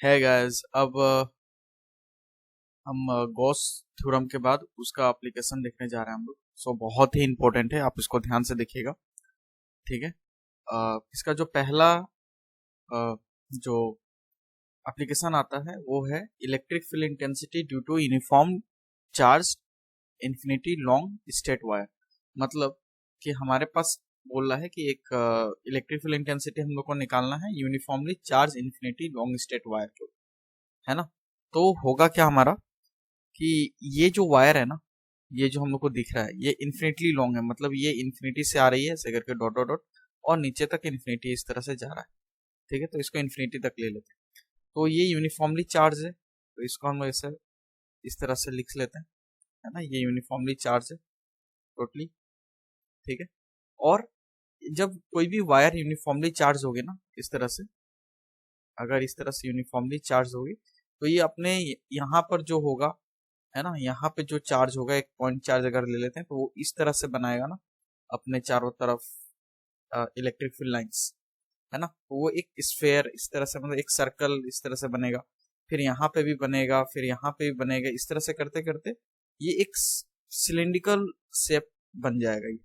है गाइस। अब हम गॉस थ्योरम के बाद उसका एप्लीकेशन देखने जा रहे हैं हम लोग। सो बहुत ही इंपॉर्टेंट है, आप इसको ध्यान से देखिएगा। ठीक है। इसका जो पहला जो एप्लीकेशन आता है वो है electric field intensity due to uniform charge infinity long straight wire. मतलब कि हमारे पास बोल रहा है कि एक इलेक्ट्रिक फील्ड इंटेंसिटी हम लोग को निकालना है uniformly charge infinity long straight wire के, है ना। तो होगा क्या हमारा कि ये जो वायर है ना, ये जो हम लोग को दिख रहा है ये इन्फिनिटली लॉन्ग है। मतलब ये इन्फिनिटी से आ रही है ऐसे करके डॉट डॉट डॉट, और नीचे तक इन्फिनिटी इस तरह से जा रहा है। ठीक है, तो इसको इन्फिनिटी तक ले लेते हैं। तो ये यूनिफॉर्मली चार्ज है, तो इसको हम लोग ऐसे इस तरह से लिख लेते हैं, है ना। ये यूनिफॉर्मली चार्ज है टोटली। ठीक है। और जब कोई भी वायर यूनिफॉर्मली चार्ज होगी ना इस तरह से, अगर इस तरह से यूनिफॉर्मली चार्ज होगी तो ये अपने यहाँ पर जो होगा, है ना, यहाँ पे जो चार्ज होगा एक पॉइंट चार्ज अगर ले लेते हैं तो वो इस तरह से बनाएगा ना अपने चारों तरफ इलेक्ट्रिक फील्ड लाइंस, है ना। तो वो एक स्फेयर इस तरह से, मतलब एक सर्कल इस तरह से बनेगा, फिर यहाँ पे भी बनेगा, फिर यहाँ पे भी बनेगा। इस तरह से करते करते ये एक सिलिंड्रिकल शेप बन जाएगा ये,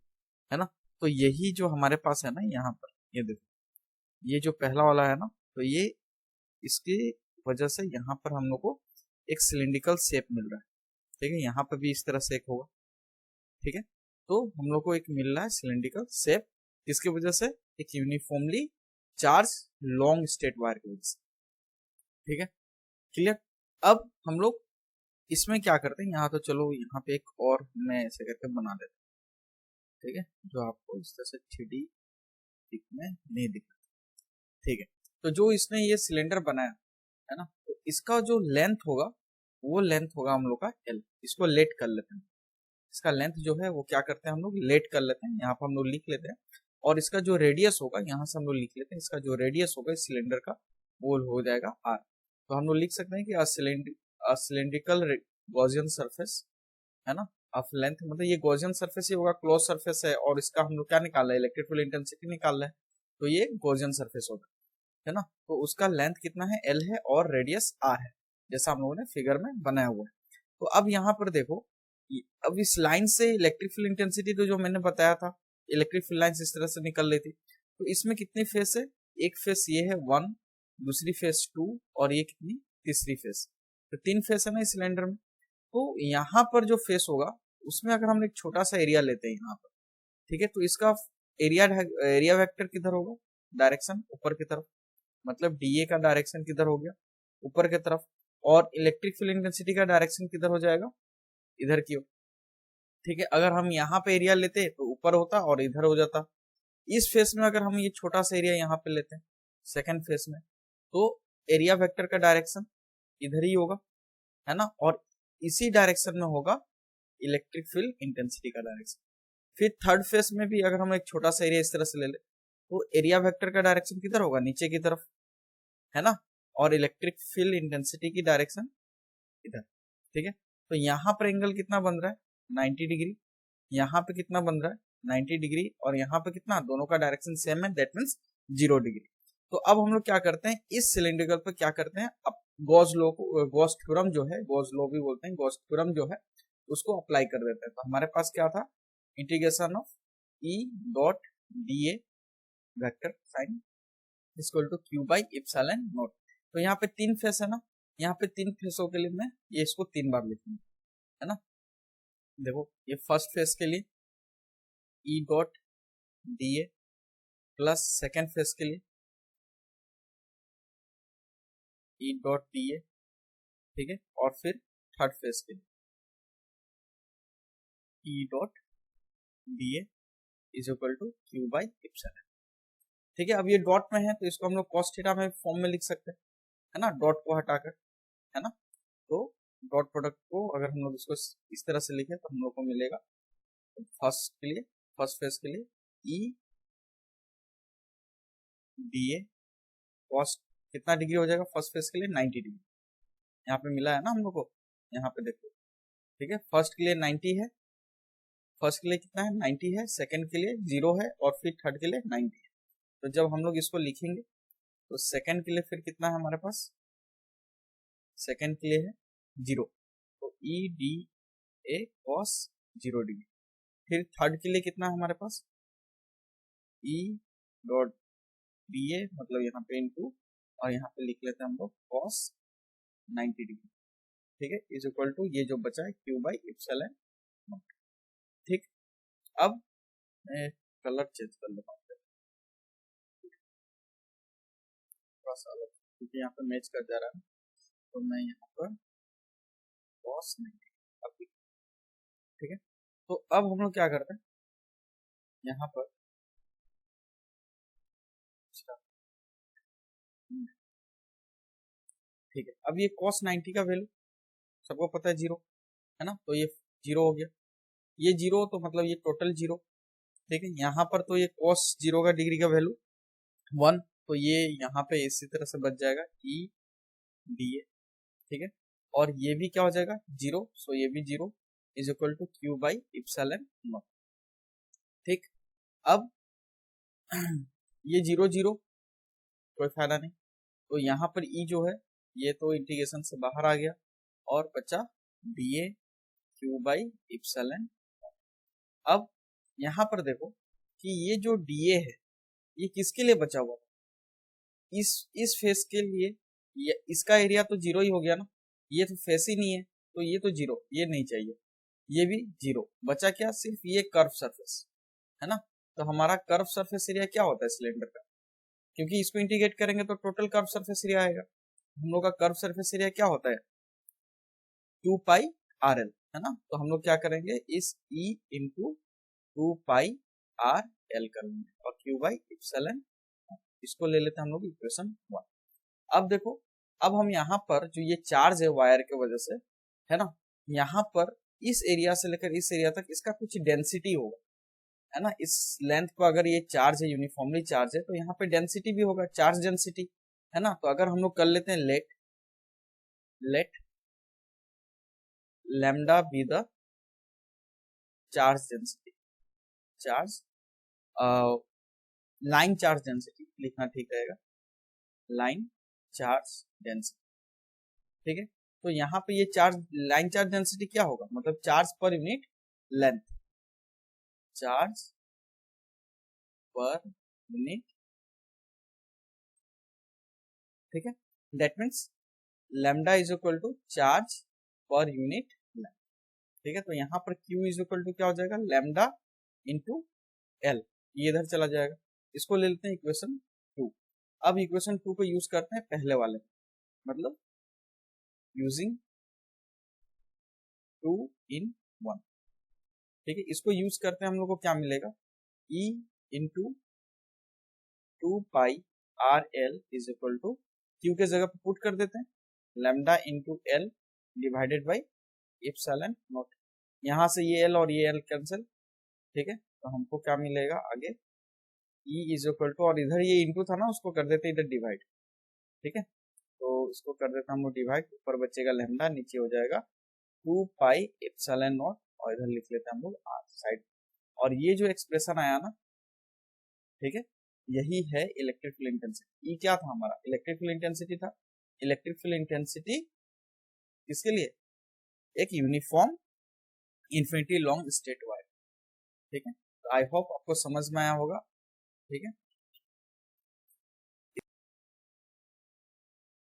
है ना। तो यही जो हमारे पास है ना यहाँ पर, ये देखो, ये जो पहला वाला है ना, तो ये इसकी वजह से यहाँ पर हम लोग को एक सिलिंड्रिकल शेप मिल रहा है। ठीक है, यहाँ पे भी इस तरह से एक होगा। ठीक है, तो हम लोग को एक मिल रहा है सिलिंड्रिकल शेप, किसकी वजह से? एक uniformly charge long straight wire की वजह से। ठीक है, क्लियर। अब हम लोग इसमें क्या करते हैं, यहाँ तो चलो यहाँ पे एक और मैं ऐसे करके बना देता हूँ। ठीक है, जो आपको इस तरह से 3D दिखने नहीं दिख रहा। ठीक है, तो जो इसने ये सिलेंडर बनाया है ना, तो इसका जो लेंथ होगा वो लेंथ होगा हम लोग का एल। इसको लेट कर लेते हैं, इसका लेंथ जो है वो क्या करते हैं हम लोग लेट कर लेते हैं, यहाँ पर हम लोग लिख लेते हैं। और इसका जो रेडियस होगा यहाँ से हम लोग लिख लेते हैं, इसका जो रेडियस होगा इस सिलेंडर का वो हो जाएगा आर। तो हम लोग लिख सकते हैं कि सिलेंड्रिकल गॉसियन सरफेस, है ना, ऑफ लेंथ, मतलब ये गॉसियन सरफेस ही होगा, क्लोज सरफेस है, और इसका हम लोग क्या निकाल रहे हैं, इलेक्ट्रिक फील्ड इंटेंसिटी निकाल रहे हैं। तो ये गॉसियन सरफेस होगा, है ना। तो उसका लेंथ कितना है, एल है, और रेडियस आर है, जैसा हम लोगों ने फिगर में बनाया हुआ है। तो अब यहाँ पर देखो, अब इस लाइन से इलेक्ट्रिक फील्ड इंटेंसिटी तो जो मैंने बताया था, इलेक्ट्रिक फील्ड लाइन इस तरह से निकल रही थी। तो इसमें कितनी फेस है, एक फेस ये है 1, दूसरी फेस 2, और ये कितनी, तीसरी फेस। तो 3 फेस है ना इस सिलेंडर में। तो यहाँ पर जो फेस होगा उसमें अगर हम एक छोटा सा एरिया लेते हैं यहाँ पर, ठीक है, तो इसका एरिया एरिया वेक्टर किधर होगा, डायरेक्शन ऊपर की तरफ। मतलब डीए का डायरेक्शन किधर हो गया, ऊपर की तरफ। और इलेक्ट्रिक फील्ड इंटेंसिटी का डायरेक्शन किधर हो जाएगा, इधर की ओर। ठीक है, अगर हम यहाँ पे एरिया लेते तो ऊपर होता और इधर हो जाता। इस फेस में अगर हम ये छोटा सा एरिया यहाँ पे लेते हैं सेकंड फेस में, तो एरिया वेक्टर का डायरेक्शन इधर ही होगा, है ना। और इसी डायरेक्शन में होगा इलेक्ट्रिक फील्ड इंटेंसिटी का डायरेक्शन। फिर थर्ड फेस में भी अगर हम एक छोटा सा एरिया इस तरह से ले ले, तो एरिया वेक्टर का डायरेक्शन किधर होगा, नीचे की तरफ, है ना। और इलेक्ट्रिक फील्ड इंटेंसिटी की डायरेक्शन इधर। ठीक है, तो यहाँ पर एंगल कितना बन रहा है, 90 डिग्री। यहाँ पे कितना बन रहा है, 90 डिग्री। और यहाँ पे कितना, दोनों का डायरेक्शन सेम है, दैट मीन्स 0 डिग्री। तो अब हम लोग क्या करते हैं, इस सिलेंड्रिकल पे क्या करते हैं, अब गॉस लॉ को, गॉस थ्योरम जो है, गॉस लॉ भी बोलते हैं, गॉस थ्योरम जो है उसको अप्लाई कर देते हैं। तो हमारे पास क्या था, integration of E dot d A vector sign equal to q by epsilon naught. तो यहाँ पे 3 फेस है ना, यहाँ पे 3 फेसों के लिए मैं ये इसको 3 बार लिखूंगा, है ना। देखो, ये फर्स्ट फेस के लिए ई डॉट डी ए, प्लस सेकेंड फेस के लिए ई डॉट डी ए। ठीक है, और फिर थर्ड फेस के लिए E dot d A is equal to q by epsilon. ठीक है, अब ये डॉट में है तो इसको हम लोग कॉस थीटा में फॉर्म में लिख सकते हैं, है ना, डॉट को हटाकर, है ना। तो डॉट प्रोडक्ट को अगर हम लोग इसको इस तरह से लिखें तो हम लोग को मिलेगा फर्स्ट के लिए, फर्स्ट फेस के लिए ई डी ए कॉस कितना डिग्री हो जाएगा, फर्स्ट फेस के लिए 90 डिग्री। यहाँ पे मिला है ना हम लोग को, यहाँ पे देखो। ठीक है, फर्स्ट के लिए 90 है, फर्स्ट के लिए कितना है, 90 है, सेकंड के लिए 0 है, और फिर थर्ड के लिए 90 है। तो जब हम लोग इसको लिखेंगे तो सेकंड के लिए फिर कितना है हमारे पास, सेकेंड के लिए है 0, तो E D A cos 0 degree. फिर थर्ड के लिए कितना है हमारे पास, ई डॉट डी ए मतलब यहाँ पे इनटू, और यहाँ पे लिख लेते हैं हम लोग कॉस 90 डिग्री, ठीक है, इज इक्वल टू ये जो बचा है क्यू बाई इप्सिलॉन नॉट। ठीक, अब मैं कलर चेंज कर लेता हूँ थोड़ा सा अलग, क्योंकि यहाँ पे मैच कर जा रहा है, तो मैं यहाँ पर कॉस 90 अभी, ठीक है। तो अब हम लोग क्या करते हैं यहाँ पर, ठीक है, अब ये cos 90 का वैल्यू सबको पता है 0 है ना, तो ये 0 हो गया, ये 0 तो मतलब ये टोटल 0, ठीक है। यहाँ पर तो ये cos 0 का डिग्री का वैल्यू 1, तो ये यहाँ पे इसी तरह से बच जाएगा ई डी ए, ठीक है, और ये भी क्या हो जाएगा 0, सो ये भी 0 is equal to q by epsilon naught. ठीक, अब ये 0 0 कोई फायदा नहीं, तो यहाँ पर ई जो है ये तो इंटीग्रेशन से बाहर आ गया, और बचा D A Q by epsilon. अब यहाँ पर देखो कि ये जो डी ए है ये किसके लिए बचा हुआ, इस फेस के लिए, ये इसका एरिया तो 0 ही हो गया ना, ये तो फेस ही नहीं है, तो ये तो 0, ये नहीं चाहिए, ये भी 0 बचा, क्या सिर्फ ये कर्व सरफेस है ना। तो हमारा कर्व सरफेस एरिया क्या होता है सिलेंडर का, क्योंकि इसको इंटीग्रेट करेंगे तो टोटल कर्व सरफेस एरिया आएगा, हम लोग का कर्व सरफेस एरिया क्या होता है 2 पाई आर एल, है ना। तो हम लोग क्या करेंगे इस E into 2 pi r L करेंगे, और क्यू बाई इप्सिलॉन, इसको ले लेते हैं हम लोग इक्वेशन 1। अब देखो, अब हम यहाँ पर जो ये चार्ज है वायर के वजह से, है ना, यहाँ पर इस एरिया से लेकर इस एरिया तक इसका कुछ डेंसिटी होगा, है ना। इस लेंथ पर अगर ये चार्ज है, यूनिफॉर्मली चार्ज है, तो यहाँ पे डेंसिटी भी होगा, चार्ज डेंसिटी, है ना। तो अगर हम लोग कर लेते हैं let lambda be the charge density, charge line charge density लिखना ठीक रहेगा, लाइन चार्ज डेंसिटी, ठीक है। तो यहाँ पे ये चार्ज लाइन चार्ज डेंसिटी क्या होगा, मतलब charge per unit length, charge per unit, ठीक है, that means lambda is equal to charge per unit length, ठीक है। तो यहाँ पर Q इज इक्वल टू क्या हो जाएगा लैम्डा इंटू एल, ये इधर चला जाएगा, इसको ले लेते हैं इक्वेशन 2। अब इक्वेशन 2 को यूज करते हैं पहले वाले, मतलब यूजिंग 2 in 1, ठीक है। इसको यूज करते हैं हम लोग को क्या मिलेगा, E into 2 pi r l is equal to q के जगह पे पुट कर देते हैं lambda into l divided by epsilon naught, यहाँ से ये एल और ये एल कैंसिल, ठीक है। तो हमको क्या मिलेगा आगे E इज इक्वल टू, और इधर ये इंटू था ना उसको कर देते इधर डिवाइड, ठीक है। तो इसको कर देता हम लोग डिवाइड, ऊपर बचेगा लैम्डा, नीचे हो जाएगा 2 पाई इप्सिलॉन नॉट, और इधर लिख लेते हैं हम लोग आर साइड, और ये जो एक्सप्रेशन आया ना, ठीक है, यही है इलेक्ट्रिक फील्ड इंटेंसिटी। ई क्या था हमारा, इलेक्ट्रिक फील्ड इंटेंसिटी था। इलेक्ट्रिक फील्ड इंटेंसिटी किसके लिए, एक uniform infinity long straight wire, ठीक है। तो आई होप आपको समझ में आया होगा, ठीक है।